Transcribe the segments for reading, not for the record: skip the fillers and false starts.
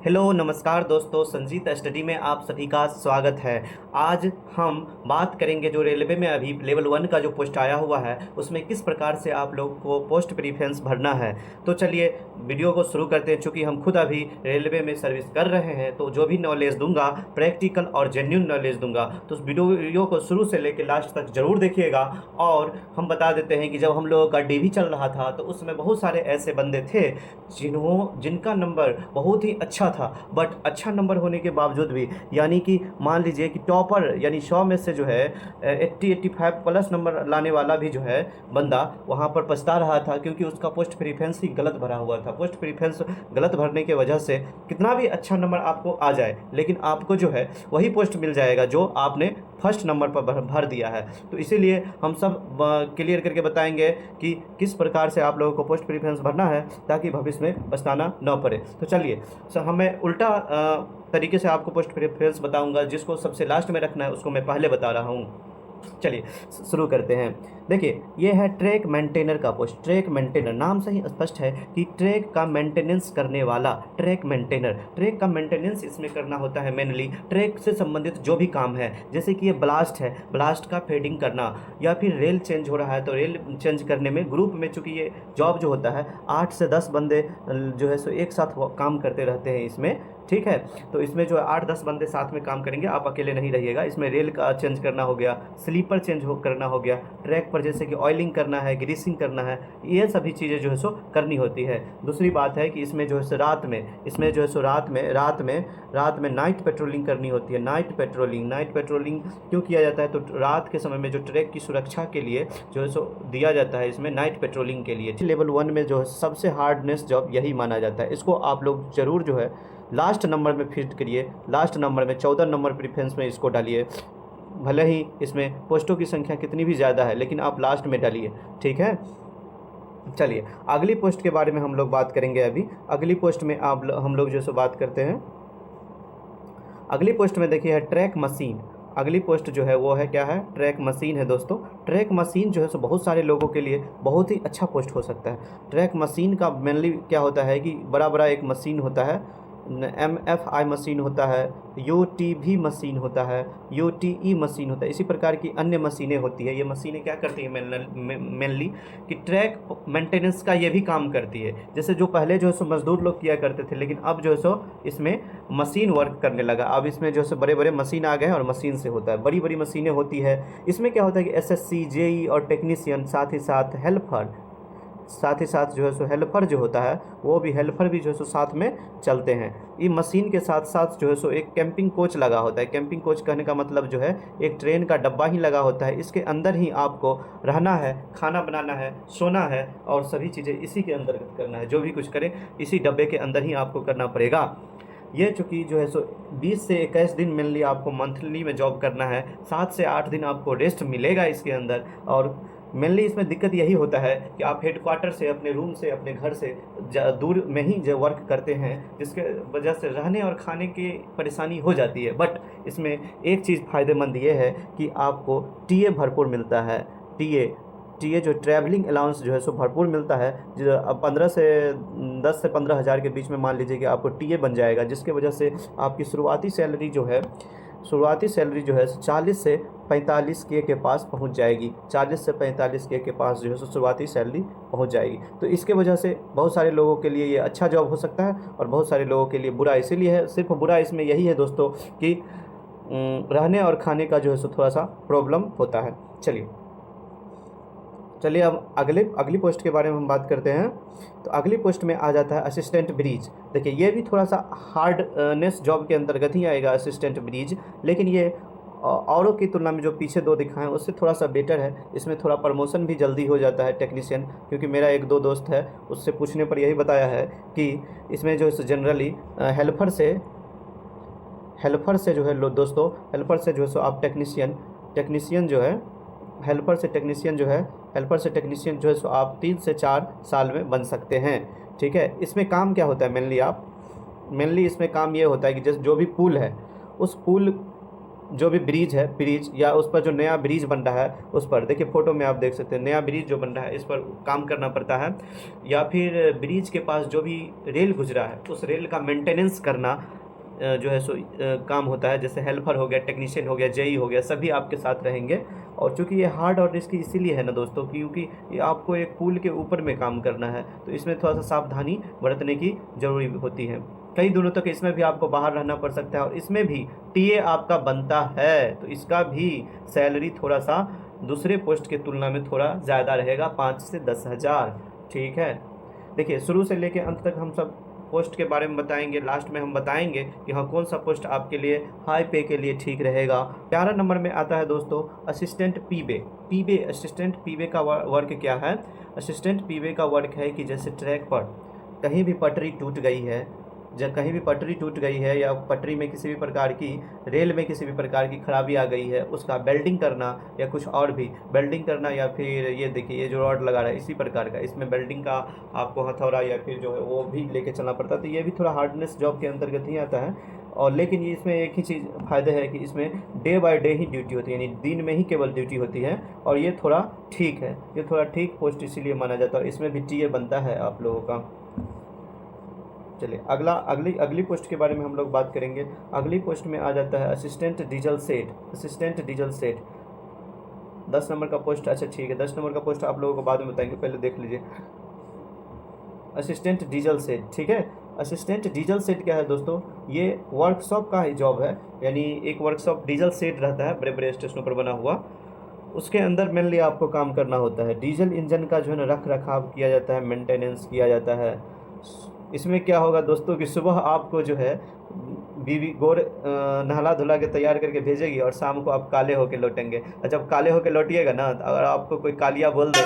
Hello नमस्कार दोस्तों, Sanjeet study में आप सभी का स्वागत है। आज हम बात करेंगे जो रेलवे में अभी लेवल 1 का जो पोस्ट आया हुआ है उसमें किस प्रकार से आप लोग को पोस्ट प्रीफरेंस भरना है। तो चलिए वीडियो को शुरू करते हैं। चूँकि हम खुद अभी रेलवे में सर्विस कर रहे हैं तो जो भी नॉलेज दूंगा प्रैक्टिकल और जेन्युइन नॉलेज दूंगा, तो उस वीडियो को शुरू से लेकर लास्ट तक ज़रूर देखिएगा। और हम बता देते हैं कि जब हम लोगों का डीवी चल रहा था तो उसमें बहुत सारे ऐसे बंदे थे जिनका नंबर बहुत ही अच्छा था, बट अच्छा नंबर होने के बावजूद भी, यानी कि मान लीजिए कि टॉपर यानी 100 में से जो है 80-85 प्लस नंबर लाने वाला भी जो है बंदा वहाँ पर पछता रहा था, क्योंकि उसका पोस्ट प्रीफरेंस ही गलत भरा हुआ था। पोस्ट प्रीफरेंस गलत भरने की वजह से कितना भी अच्छा नंबर आपको आ जाए, लेकिन आपको जो है वही पोस्ट मिल जाएगा जो आपने फर्स्ट नंबर पर भर दिया है। तो इसीलिए हम सब क्लियर करके बताएंगे कि किस प्रकार से आप लोगों को पोस्ट प्रीफरेंस भरना है ताकि भविष्य में पछताना न पड़े। तो चलिए हमें उल्टा तरीके से आपको पोस्ट प्रेफरेंस बताऊंगा, जिसको सबसे लास्ट में रखना है उसको मैं पहले बता रहा हूँ। चलिए शुरू करते हैं। देखिए ये है ट्रैक मेंटेनर का पोस्ट। ट्रैक मेंटेनर नाम से ही स्पष्ट है कि ट्रैक का मेंटेनेंस करने वाला ट्रैक मेंटेनर। ट्रैक का मेंटेनेंस इसमें करना होता है मेनली ट्रैक से संबंधित जो भी काम है, जैसे कि ये ब्लास्ट है, ब्लास्ट का फेडिंग करना, या फिर रेल चेंज हो रहा है तो रेल चेंज करने में ग्रुप में, चूँकि ये जॉब जो होता है 8 से 10 बंदे जो है सो एक साथ काम करते रहते हैं इसमें, ठीक है। तो इसमें जो है 8-10 बंदे साथ में काम करेंगे, आप अकेले नहीं रहिएगा। इसमें रेल का चेंज करना हो गया, स्लीपर चेंज करना हो गया, ट्रैक पर जैसे कि ऑयलिंग करना है, ग्रीसिंग करना है, ये सभी चीज़ें जो है सो करनी होती है। दूसरी बात है कि इसमें जो है सो रात में नाइट पेट्रोलिंग करनी होती है। नाइट पेट्रोलिंग क्यों किया जाता है, तो रात के समय में जो ट्रैक की सुरक्षा के लिए जो है सो दिया जाता है इसमें नाइट पेट्रोलिंग के लिए। लेवल 1 में जो है सबसे हार्डनेस जॉब यही माना जाता है। इसको आप लोग ज़रूर जो है लास्ट नंबर में फिट करिए। लास्ट नंबर में 14 नंबर प्रीफरेंस में इसको डालिए। भले ही इसमें पोस्टों की संख्या कितनी भी ज़्यादा है, लेकिन आप लास्ट में डालिए, ठीक है। चलिए अगली पोस्ट के बारे में हम लोग बात करेंगे। अभी अगली पोस्ट में हम लोग जो सो बात करते हैं। अगली पोस्ट में देखिए है ट्रैक मशीन। अगली पोस्ट जो है वो है क्या है, ट्रैक मशीन है दोस्तों। ट्रैक मशीन जो है सो बहुत सारे लोगों के लिए बहुत ही अच्छा पोस्ट हो सकता है। ट्रैक मशीन का मेनली क्या होता है कि बड़ा एक मशीन होता है, MFI मशीन होता है, UTV मशीन होता है, UTE मशीन होता है, इसी प्रकार की अन्य मशीनें होती है। ये मशीनें क्या करती हैं मेनली कि ट्रैक मेंटेनेंस का ये भी काम करती है। जैसे जो पहले जो है सो मजदूर लोग किया करते थे, लेकिन अब जो है सो इसमें मशीन वर्क करने लगा। अब इसमें जो है सो बड़े मशीन आ गए हैं और मशीन से होता है, बड़ी मशीनें होती है। इसमें क्या होता है कि SSC, JE और टेक्नीशियन, साथ ही साथ जो है सो हेल्पर जो होता है वो भी, हेल्पर भी जो है सो साथ में चलते हैं। ये मशीन के साथ साथ जो है सो एक कैंपिंग कोच लगा होता है। कैंपिंग कोच कहने का मतलब जो है एक ट्रेन का डब्बा ही लगा होता है। इसके अंदर ही आपको रहना है, खाना बनाना है, सोना है और सभी चीज़ें इसी के अंतर्गत करना है। जो भी कुछ करें इसी डब्बे के अंदर ही आपको करना पड़ेगा। ये चूँकि जो है सो 20 से 21 दिन मेनली आपको मंथली में जॉब करना है। 7 से 8 दिन आपको रेस्ट मिलेगा इसके अंदर। और मेनली इसमें दिक्कत यही होता है कि आप हेडक्वार्टर से, अपने रूम से, अपने घर से दूर में ही जो वर्क करते हैं, जिसके वजह से रहने और खाने की परेशानी हो जाती है। बट इसमें एक चीज़ फ़ायदेमंद ये है कि आपको टीए भरपूर मिलता है। टीए जो ट्रैवलिंग अलाउंस जो है सो भरपूर मिलता है। जो 10 से 15 हज़ार के बीच में मान लीजिए कि आपको टीए बन जाएगा, जिसके वजह से आपकी शुरुआती सैलरी जो है 40 से 45 के पास पहुंच जाएगी। 40 से 45 के पास जो है शुरुआती सैलरी पहुंच जाएगी। तो इसके वजह से बहुत सारे लोगों के लिए ये अच्छा जॉब हो सकता है और बहुत सारे लोगों के लिए बुरा इसीलिए है। सिर्फ बुरा इसमें यही है दोस्तों कि रहने और खाने का जो है सो थोड़ा सा प्रॉब्लम होता है। चलिए अब अगली पोस्ट के बारे में हम बात करते हैं। तो अगली पोस्ट में आ जाता है असिस्टेंट ब्रिज। देखिए ये भी थोड़ा सा हार्डनेस जॉब के अंतर्गत ही आएगा असिस्टेंट ब्रिज, लेकिन ये औरों की तुलना में जो पीछे 2 दिखाएं उससे थोड़ा सा बेटर है। इसमें थोड़ा प्रमोशन भी जल्दी हो जाता है टेक्नीशियन, क्योंकि मेरा 1-2 दोस्त है, उससे पूछने पर यही बताया है कि इसमें जो है जनरली हेल्पर से जो है दोस्तों, हेल्पर से जो है सो आप टेक्नीशियन जो है सो आप 3 से 4 साल में बन सकते हैं, ठीक है। इसमें काम क्या होता है मेनली इसमें काम ये होता है कि जैसे जो भी पुल है, उस पुल जो भी ब्रिज है, ब्रिज या उस पर जो नया ब्रिज बन रहा है उस पर देखिए, फ़ोटो में आप देख सकते हैं नया ब्रिज जो बन रहा है इस पर काम करना पड़ता है। या फिर ब्रिज के पास जो भी रेल गुजरा है उस रेल का मेंटेनेंस करना जो है सो काम होता है। जैसे हेल्पर हो गया, टेक्नीशियन हो गया, जेई हो गया, सभी आपके साथ रहेंगे। और चूँकि ये हार्ड और रिस्की इसीलिए है ना दोस्तों, क्योंकि ये आपको एक पुल के ऊपर में काम करना है, तो इसमें थोड़ा सा सावधानी बरतने की ज़रूरी होती है। कई दिनों तक इसमें भी आपको बाहर रहना पड़ सकता है और इसमें भी टीए आपका बनता है, तो इसका भी सैलरी थोड़ा सा दूसरे पोस्ट के तुलना में थोड़ा ज़्यादा रहेगा, 5 से 10 हज़ार। ठीक है, देखिए शुरू से लेकर अंत तक हम सब पोस्ट के बारे में बताएंगे। लास्ट में हम बताएंगे कि हाँ कौन सा पोस्ट आपके लिए हाई पे के लिए ठीक रहेगा। 11 नंबर में आता है दोस्तों असिस्टेंट पीबे। पीबे असिस्टेंट पीबे का वर्क क्या है? असिस्टेंट पीबे का वर्क है कि जैसे ट्रैक पर कहीं भी पटरी टूट गई है, जब कहीं भी पटरी टूट गई है या पटरी में किसी भी प्रकार की, रेल में किसी भी प्रकार की खराबी आ गई है, उसका वेल्डिंग करना या कुछ और भी वेल्डिंग करना, या फिर ये देखिए ये जो रॉड लगा रहा है इसी प्रकार का, इसमें वेल्डिंग का आपको हथौड़ा या फिर जो है वो भी लेके चलना पड़ता है। तो ये भी थोड़ा हार्डनेस जॉब के अंतर्गत ही आता है। और लेकिन ये इसमें एक ही चीज़ फ़ायदे है कि इसमें day by day he duty होती है, यानी दिन में ही केवल ड्यूटी होती है। और ये थोड़ा ठीक है, ये थोड़ा ठीक पोस्ट इसीलिए माना जाता है और इसमें भी टीए बनता है आप लोगों का। चलिए अगली पोस्ट के बारे में हम लोग बात करेंगे। अगली पोस्ट में आ जाता है assistant diesel set. Assistant diesel set 10 number का पोस्ट। अच्छा ठीक है, 10 नंबर का पोस्ट आप लोगों को बाद में बताएंगे, पहले देख लीजिए असिस्टेंट डीजल सेट। ठीक है, असिस्टेंट डीजल सेट क्या है दोस्तों? ये वर्कशॉप का ही जॉब है, यानी एक वर्कशॉप डीजल सेट रहता है बड़े बड़े स्टेशनों पर बना हुआ, उसके अंदर मेनली आपको काम करना होता है। डीजल इंजन का जो है ना रख रखाव किया जाता है, मेंटेनेंस किया जाता है। इसमें क्या होगा दोस्तों कि सुबह आपको जो है बीवी गोर नहला धुला के तैयार करके भेजेगी और शाम को आप काले होके लौटेंगे। और जब काले होके लौटिएगा ना, अगर आपको कोई कालिया बोल दे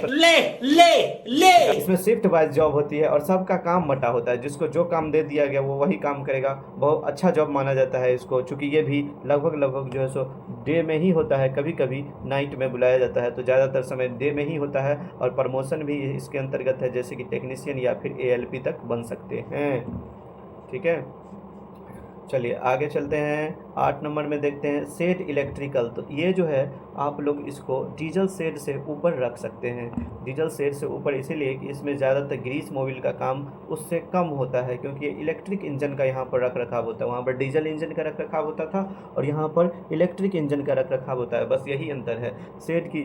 तो ले इसमें शिफ्ट वाइज जॉब होती है और सबका काम मटा होता है, जिसको जो काम दे दिया गया वो वही काम करेगा। बहुत अच्छा जॉब माना जाता है इसको, चूँकि ये भी लगभग जो है सो डे में ही होता है, कभी कभी नाइट में बुलाया जाता है, तो ज़्यादातर समय डे में ही होता है। और प्रमोशन भी इसके अंतर्गत है, जैसे कि टेक्नीशियन या फिर ALP तक बन सकते हैं। ठीक है, चलिए आगे चलते हैं। 8 नंबर में देखते हैं सेट इलेक्ट्रिकल। तो ये जो है आप लोग इसको डीजल सेट से ऊपर रख सकते हैं। डीजल सेट से ऊपर इसीलिए कि इसमें ज़्यादातर ग्रीस मोबिल का काम उससे कम होता है, क्योंकि ये इलेक्ट्रिक इंजन का यहाँ पर रख रखाव होता है। वहाँ पर डीजल इंजन का रख रखाव होता था और यहाँ पर इलेक्ट्रिक इंजन का रख रखाव होता है, बस यही अंतर है। सेट की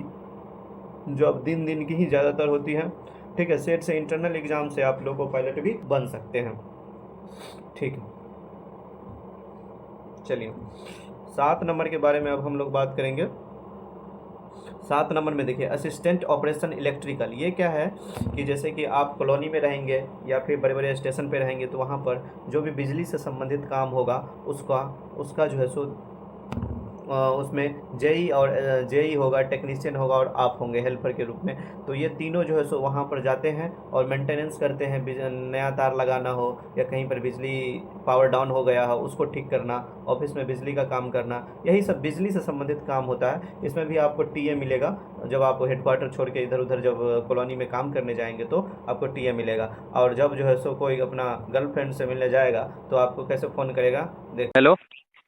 जॉब दिन की ही ज़्यादातर होती है। ठीक है, सेट से इंटरनल एग्ज़ाम से आप लोग को पायलट भी बन सकते हैं। ठीक है, चलिए 7 नंबर के बारे में अब हम लोग बात करेंगे। 7 नंबर में देखिए असिस्टेंट ऑपरेशन इलेक्ट्रिकल। ये क्या है कि जैसे कि आप कॉलोनी में रहेंगे या फिर बड़े बड़े स्टेशन पे रहेंगे, तो वहाँ पर जो भी बिजली से संबंधित काम होगा उसका जो है सो उसमें जेई होगा, टेक्नीशियन होगा और आप होंगे हेल्पर के रूप में। तो ये तीनों जो है सो वहाँ पर जाते हैं और मेंटेनेंस करते हैं। नया तार लगाना हो या कहीं पर बिजली पावर डाउन हो गया हो उसको ठीक करना, ऑफिस में बिजली का काम करना, यही सब बिजली से संबंधित काम होता है। इसमें भी आपको टीए मिलेगा। जब आप हेडक्वार्टर छोड़ के इधर उधर जब कॉलोनी में काम करने जाएंगे तो आपको टीए मिलेगा। और जब जो है सो कोई अपना गर्लफ्रेंड से मिलने जाएगा तो आपको कैसे फ़ोन करेगा? देख हेलो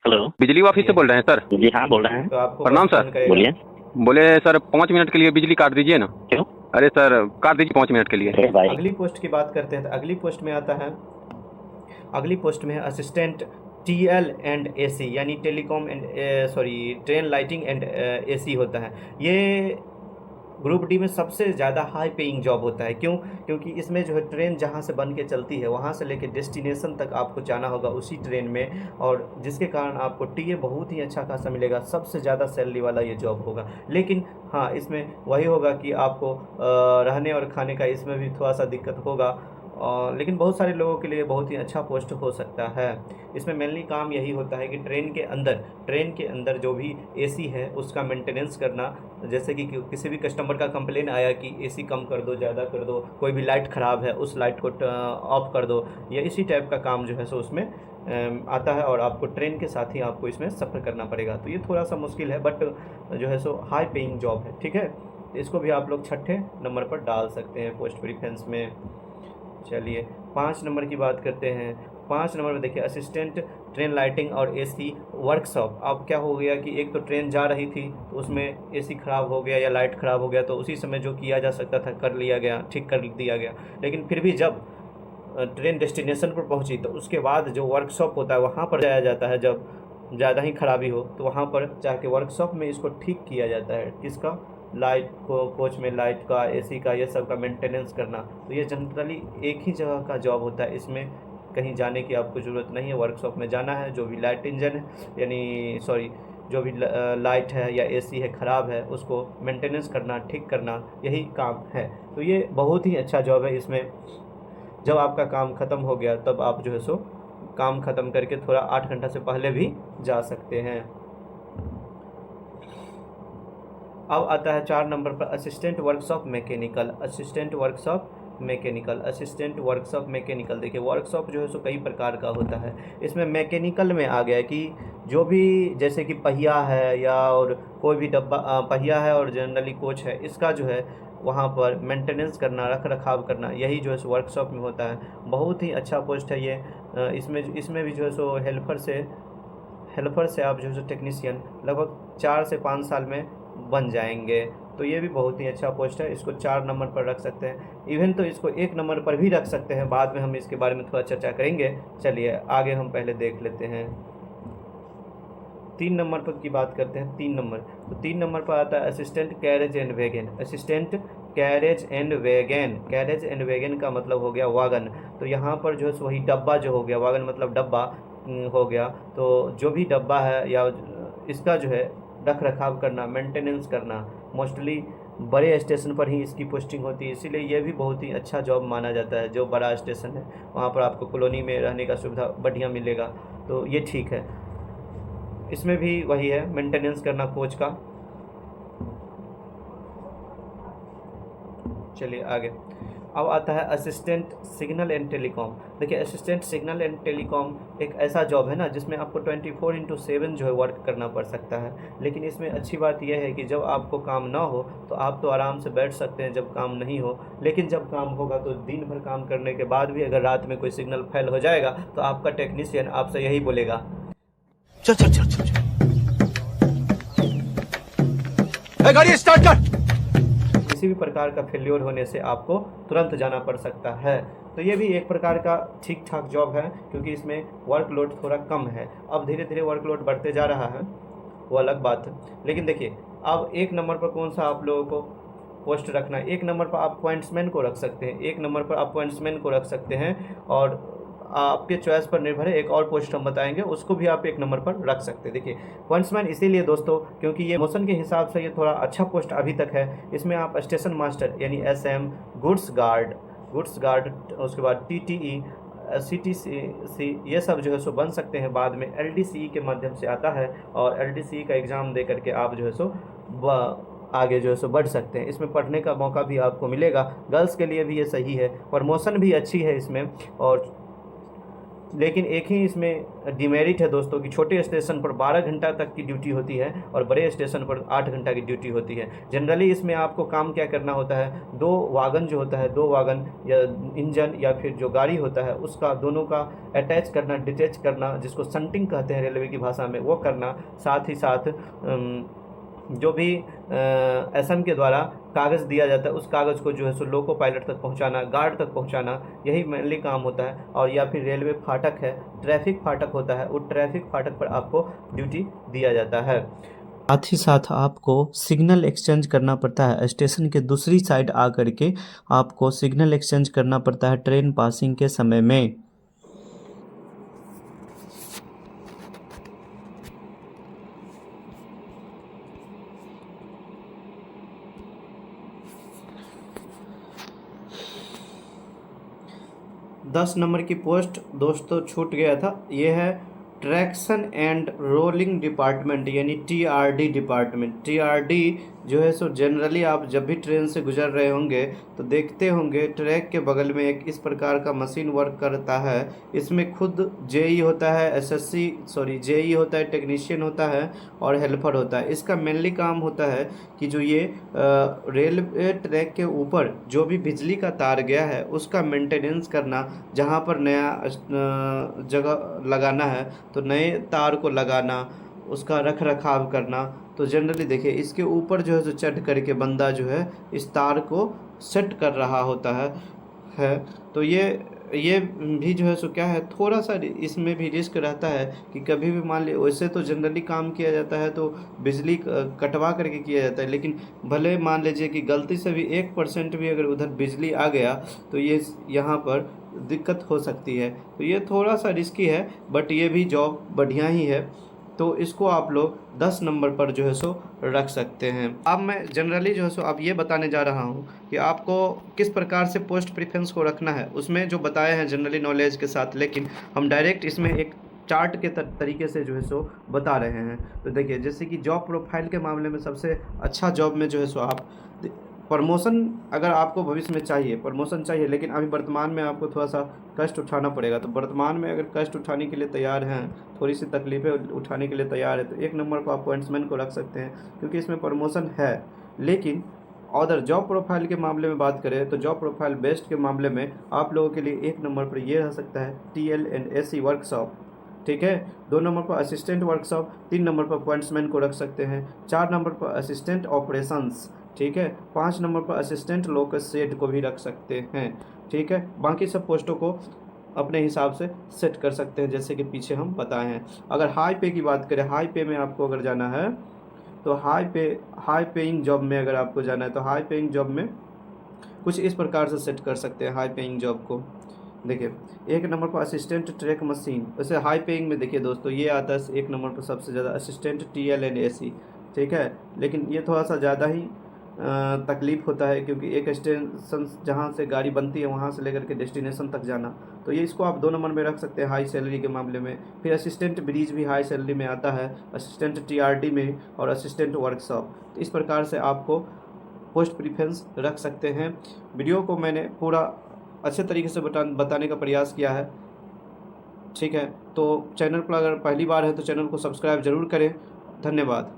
हेलो, बिजली ऑफिस से बोल रहे हैं सर? जी हाँ बोल रहे हैं। तो आपको प्रणाम फ़ोन सर। करेगा। बोलिए। बोले सर 5 मिनट के लिए बिजली काट दीजिए ना। क्यों? अरे सर काट दीजिए 5 मिनट के लिए। अरे भाई, अगली पोस्ट की बात करते हैं। तो अगली पोस्ट में आता है, अगली पोस्ट में है असिस्टेंट TL एंड AC, यानी telecom and train lighting and AC होता है। ये ग्रुप डी में सबसे ज़्यादा हाई पेइंग जॉब होता है। क्यों? क्योंकि इसमें जो है ट्रेन जहाँ से बन के चलती है वहाँ से लेके डेस्टिनेशन तक आपको जाना होगा उसी ट्रेन में, और जिसके कारण आपको टीए बहुत ही अच्छा खासा मिलेगा। सबसे ज़्यादा सैलरी वाला ये जॉब होगा। लेकिन हाँ, इसमें वही होगा कि आपको रहने और खाने का इसमें भी थोड़ा सा दिक्कत होगा, लेकिन बहुत सारे लोगों के लिए बहुत ही अच्छा पोस्ट हो सकता है। इसमें मेनली काम यही होता है कि ट्रेन के अंदर जो भी AC है उसका मेंटेनेंस करना। जैसे कि किसी भी कस्टमर का कंप्लेन आया कि AC कम कर दो, ज़्यादा कर दो, कोई भी लाइट ख़राब है उस लाइट को ऑफ कर दो, या इसी टाइप का काम जो है सो उसमें आता है। और आपको ट्रेन के साथ ही आपको इसमें सफ़र करना पड़ेगा। तो ये थोड़ा सा मुश्किल है, बट जो है सो हाई पेइंग जॉब है। ठीक है, इसको भी आप लोग 6ठे नंबर पर डाल सकते हैं पोस्ट प्रीफरेंस में। चलिए 5 नंबर की बात करते हैं। 5 नंबर में देखिए असिस्टेंट ट्रेन लाइटिंग और एसी वर्कशॉप। अब क्या हो गया कि एक तो ट्रेन जा रही थी तो उसमें एसी ख़राब हो गया या लाइट ख़राब हो गया, तो उसी समय जो किया जा सकता था कर लिया गया, ठीक कर दिया गया। लेकिन फिर भी जब ट्रेन डेस्टिनेशन पर पहुंची तो उसके बाद जो वर्कशॉप होता है वहाँ पर जाया जाता है। जब ज़्यादा ही खराबी हो तो वहाँ पर जाके वर्कशॉप में इसको ठीक किया जाता है। किसका? लाइट को, कोच में लाइट का, एसी का, ये सब का मेंटेनेंस करना। तो ये जनरली एक ही जगह का जॉब होता है, इसमें कहीं जाने की आपको ज़रूरत नहीं है। वर्कशॉप में जाना है, जो भी लाइट इंजन है यानी सॉरी जो भी लाइट है या एसी है ख़राब है उसको मेंटेनेंस करना, ठीक करना, यही काम है। तो ये बहुत ही अच्छा जॉब है। इसमें जब आपका काम ख़त्म हो गया तब आप जो है सो काम ख़त्म करके थोड़ा 8 घंटा से पहले भी जा सकते हैं। अब आता है 4 नंबर पर assistant workshop mechanical. Assistant workshop mechanical, assistant workshop mechanical. देखिए वर्कशॉप जो है सो कई प्रकार का होता है। इसमें मैकेनिकल में आ गया कि जो भी जैसे कि पहिया है या और कोई भी डब्बा पहिया है और जनरली कोच है, इसका जो है वहाँ पर मेंटेनेंस करना, रख रखाव करना, यही जो है सो वर्कशॉप में होता है। बहुत ही अच्छा पोस्ट है ये। इसमें भी जो है सो हेल्पर से आप जो है सो टेक्नीशियन लगभग 4 से 5 साल में बन जाएंगे। तो ये भी बहुत ही अच्छा पोस्ट है। इसको 4 नंबर पर रख सकते हैं। इवन तो इसको 1 नंबर पर भी रख सकते हैं, बाद में हम इसके बारे में थोड़ा चर्चा करेंगे। चलिए आगे हम पहले देख लेते हैं। 3 नंबर पर की बात करते हैं। 3 नंबर, तो 3 नंबर पर आता है assistant carriage and wagon. Assistant carriage and wagon, carriage and wagon का मतलब हो गया वागन। तो यहाँ पर जो है वही डब्बा जो हो गया, वागन मतलब डब्बा हो गया। तो जो भी डब्बा है या इसका जो है रख रखाव करना, मेंटेनेंस करना, मोस्टली बड़े स्टेशन पर ही इसकी पोस्टिंग होती है, इसीलिए ये भी बहुत ही अच्छा जॉब माना जाता है। जो बड़ा स्टेशन है वहाँ पर आपको कॉलोनी में रहने का सुविधा बढ़िया मिलेगा, तो ये ठीक है। इसमें भी वही है, मेंटेनेंस करना कोच का। चलिए आगे। अब आता है असिस्टेंट सिग्नल एंड टेलीकॉम। देखिए असिस्टेंट सिग्नल एंड टेलीकॉम एक ऐसा जॉब है ना जिसमें आपको 24/7 जो है वर्क करना पड़ सकता है। लेकिन इसमें अच्छी बात यह है कि जब आपको काम ना हो तो आप तो आराम से बैठ सकते हैं जब काम नहीं हो। लेकिन जब काम होगा तो दिन भर काम करने के बाद भी अगर रात में कोई सिग्नल फेल हो जाएगा तो आपका टेक्नीशियन आपसे यही बोलेगा, चल चल चल चल गाड़ी स्टार्ट कर। किसी भी प्रकार का फेल्योर होने से आपको तुरंत जाना पड़ सकता है। तो ये भी एक प्रकार का ठीक ठाक जॉब है, क्योंकि इसमें वर्कलोड थोड़ा कम है। अब धीरे धीरे वर्कलोड बढ़ते जा रहा है, वो अलग बात है। लेकिन देखिए अब 1 नंबर पर कौन सा आप लोगों को पोस्ट रखना है। 1 नंबर पर आप पॉइंट्समैन को रख सकते हैं, 1 नंबर पर आप पॉइंट्समैन को रख सकते हैं, और आपके चॉइस पर निर्भर है। एक और पोस्ट हम बताएंगे, उसको भी आप 1 नंबर पर रख सकते हैं। देखिए पॉइंट्समैन इसीलिए दोस्तों क्योंकि ये मोशन के हिसाब से ये थोड़ा अच्छा पोस्ट अभी तक है। इसमें आप स्टेशन मास्टर यानी SM, गुड्स गार्ड, उसके बाद TTE, CTC ये सब जो है सो बन सकते हैं। बाद में LDCE के माध्यम से आता है, और LDCE का एग्ज़ाम दे करके आप जो है सो आगे जो है सो बढ़ सकते हैं। इसमें पढ़ने का मौका भी आपको मिलेगा। गर्ल्स के लिए भी ये सही है, प्रमोशन भी अच्छी है इसमें। और लेकिन एक ही इसमें डिमेरिट है दोस्तों कि छोटे स्टेशन पर 12 घंटा तक की ड्यूटी होती है और बड़े स्टेशन पर 8 घंटा की ड्यूटी होती है। जनरली इसमें आपको काम क्या करना होता है, 2 वागन जो होता है, 2 वागन या इंजन या फिर जो गाड़ी होता है उसका दोनों का अटैच करना, डिटैच करना, जिसको संटिंग कहते हैं रेलवे की भाषा में, वो करना। साथ ही साथ जो भी SM के द्वारा कागज़ दिया जाता है उस कागज़ को जो है सो लोको पायलट तक पहुंचाना, गार्ड तक पहुंचाना, यही मेनली काम होता है। और या फिर रेलवे फाटक है, ट्रैफिक फाटक होता है, वो ट्रैफिक फाटक पर आपको ड्यूटी दिया जाता है। साथ ही साथ आपको सिग्नल एक्सचेंज करना पड़ता है। स्टेशन के दूसरी साइड आ करके आपको सिग्नल एक्सचेंज करना पड़ता है ट्रेन पासिंग के समय में। दस नंबर की पोस्ट दोस्तों छूट गया था, ये है ट्रैक्शन एंड रोलिंग डिपार्टमेंट यानी TRD डिपार्टमेंट। TRD जो है सो जनरली आप जब भी ट्रेन से गुजर रहे होंगे तो देखते होंगे ट्रैक के बगल में एक इस प्रकार का मशीन वर्क करता है। इसमें खुद जेई होता है, जेई होता है, टेक्नीशियन होता है और हेल्पर होता है। इसका मेनली काम होता है कि जो ये रेलवे ट्रैक के ऊपर जो भी बिजली का तार गया है उसका मेंटेनेंस करना, जहाँ पर नया जगह लगाना है तो नए तार को लगाना, उसका रख रखाव करना। तो जनरली देखिए इसके ऊपर जो है जो चढ़ करके बंदा जो है इस तार को सेट कर रहा होता है। तो ये भी जो है सो क्या है, थोड़ा सा इसमें भी रिस्क रहता है कि कभी भी मान ली, वैसे तो जनरली काम किया जाता है तो बिजली कटवा करके किया जाता है, लेकिन भले मान लीजिए कि गलती से भी 1% भी अगर उधर बिजली आ गया तो ये यहाँ पर दिक्कत हो सकती है। तो ये थोड़ा सा रिस्की है, बट ये भी जॉब बढ़िया ही है। तो इसको आप लोग 10 नंबर पर जो है सो रख सकते हैं। अब मैं जनरली जो है सो अब ये बताने जा रहा हूँ कि आपको किस प्रकार से पोस्ट प्रेफरेंस को रखना है, उसमें जो बताए हैं जनरली नॉलेज के साथ, लेकिन हम डायरेक्ट इसमें एक चार्ट के तरीके से जो है सो बता रहे हैं। तो देखिए जैसे कि जॉब प्रोफाइल के मामले में सबसे अच्छा जॉब में जो है सो आप प्रमोशन, अगर आपको भविष्य में चाहिए प्रमोशन चाहिए, लेकिन अभी वर्तमान में आपको थोड़ा सा कष्ट उठाना पड़ेगा, तो वर्तमान में अगर कष्ट उठाने के लिए तैयार हैं, थोड़ी सी तकलीफ़ें उठाने के लिए तैयार है, तो 1 नंबर पर आप पॉइंट्समैन को रख सकते हैं क्योंकि इसमें प्रमोशन है। लेकिन अदर जॉब प्रोफाइल के मामले में बात करें तो जॉब प्रोफाइल बेस्ड के मामले में आप लोगों के लिए 1 नंबर पर ये रह सकता है TLNAC वर्कशॉप, ठीक है। 2 नंबर पर असिस्टेंट वर्कशॉप, 3 नंबर पर पॉइंट्समैन को रख सकते हैं, 4 नंबर पर असिस्टेंट ऑपरेशंस, ठीक है, 5 नंबर पर असिस्टेंट लोकल सेट को भी रख सकते हैं, ठीक है। बाकी सब पोस्टों को अपने हिसाब से सेट कर सकते हैं जैसे कि पीछे हम बताए हैं। अगर हाई पे की बात करें, हाई पे में आपको अगर जाना है तो हाई पेइंग जॉब में अगर आपको जाना है तो हाई पेइंग जॉब में कुछ इस प्रकार से सेट कर सकते हैं हाई पेइंग जॉब को। देखिए 1 नंबर पर असिस्टेंट ट्रैक मशीन, वैसे हाई पेइंग में देखिए दोस्तों ये आता है 1 नंबर पर सबसे ज़्यादा असिस्टेंट TLNAC, ठीक है। लेकिन ये थोड़ा सा ज़्यादा ही तकलीफ़ होता है क्योंकि एक स्टेशन जहाँ से गाड़ी बनती है वहाँ से लेकर के डेस्टिनेशन तक जाना, तो ये इसको आप 2 नंबर में रख सकते हैं हाई सैलरी के मामले में। फिर असिस्टेंट ब्रिज भी हाई सैलरी में आता है, असिस्टेंट TRD में और असिस्टेंट वर्कशॉप। तो इस प्रकार से आपको पोस्ट प्रेफरेंस रख सकते हैं। वीडियो को मैंने पूरा अच्छे तरीके से बताने का प्रयास किया है, ठीक है। तो चैनल पर अगर पहली बार है तो चैनल को सब्सक्राइब ज़रूर करें। धन्यवाद।